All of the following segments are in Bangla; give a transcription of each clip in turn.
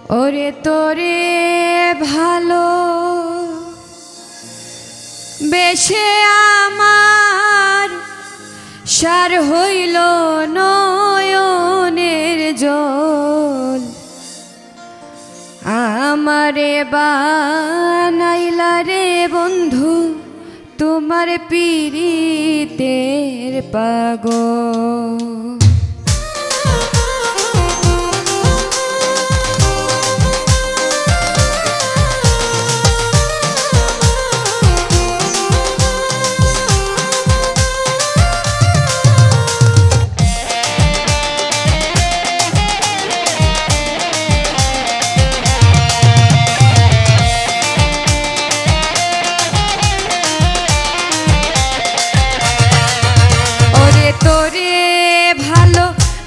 ওরে তোরে ভালো বেশে আমার সার হইল নয়নের জল, আমারে বানাইলা রে বন্ধু তোমার পীড়িতের পাগল।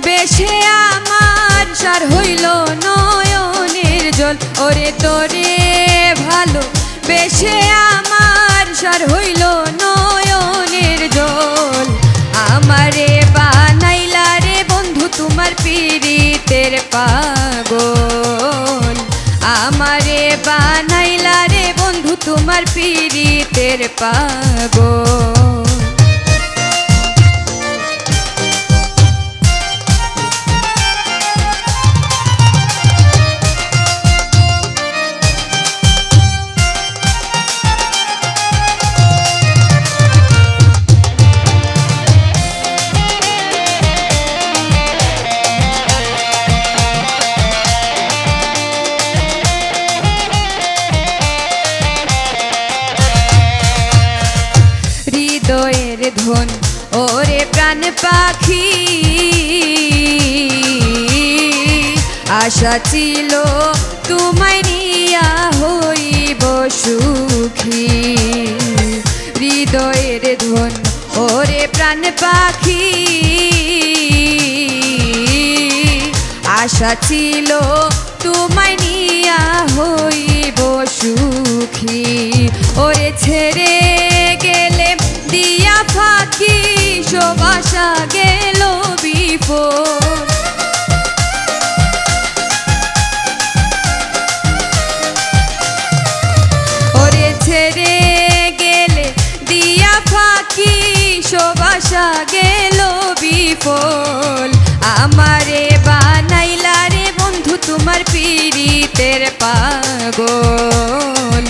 বেশে আমার সার হইল নয়নের জল, ওরে তোরে ভালো বেশে আমার সার হইল নয়নের জল, আমারে বানাইলা রে বন্ধু তোমার পীড়িতের পাগল, আমারে বানাইলা রে বন্ধু তোমার পীড়িতের পাগল। হৃদয়ের ধন ওরে প্রাণ পাখি, আশা ছিল তোমায় নিয়া হইব সুখী, হৃদয়ের ধন ওরে প্রাণ পাখি, আশা ছিল তোমায় নিয়া হইব সুখী, ওরে ছেড়ে গেলে দিয়া ফাঁকি সব আশা গেল বিফল, ওরে ছেড়ে গেলে দিয়া ফাঁকি সব আশা গেল বিফল, আমারে বানাইলা রে বন্ধু তোমার পীড়িতের পাগল,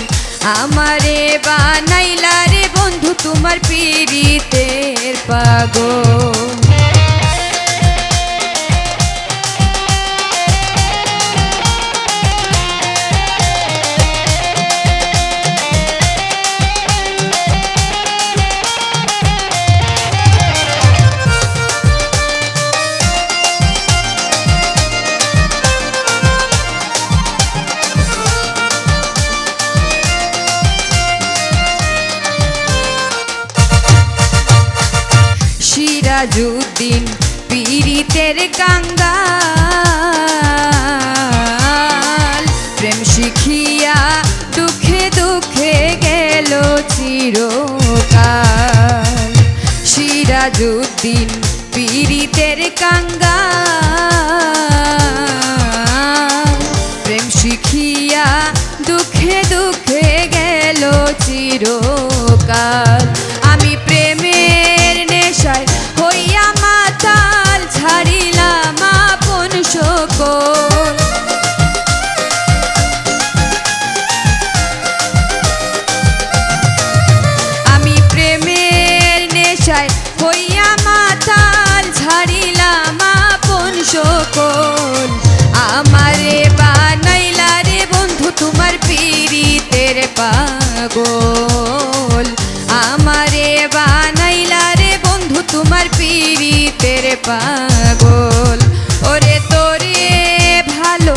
আমারে বানাইলা রে বন্ধু তোমার পীড়িতের পাগল। সিরাজউদ্দিন পীড়িতের কাঙ্গাল, প্রেম শিখিয়া দুঃখে দুঃখে গেল চিরকাল, সিরাজউদ্দিন পীড়িতের কাঙ্গাল, প্রেম শিখিয়া দুঃখে দুঃখে গেল চিরকাল, আমি প্রেমের নেশায় হইয়া মাতাল ছাড়িলাম আপন সকল, আমি প্রেমের নেশায় হইয়া মাতাল ছাড়িলাম আপন সকল, আমারে বানাইলা রে বন্ধু তোমার পীড়িতের পাগল, আমারে বানাইলা রে বন্ধু তোমার পীড়িতের পাগল, ওরে তোরে ভালো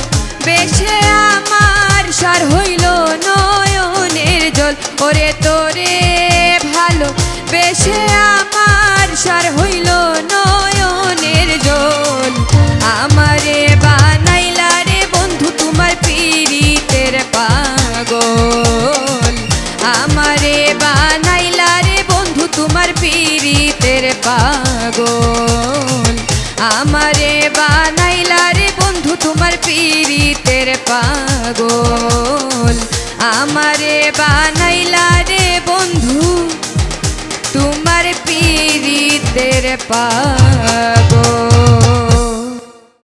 বেশে আমার সার হইল নয়নের জল, ওরে তোরে ভালো বেশে আমার সার হইল নয়নের জল, আমারে বানাইলা রে বন্ধু তোমার পীড়িতের পাগল, আমারে বানাইলা রে বন্ধু তোমার পীড়িতের পাগল, আমারে বানাইলা রে বন্ধু তোমার পীড়িতের পাগল আমারে বানাইলা রে বন্ধু তোমার পীড়িতের পাগল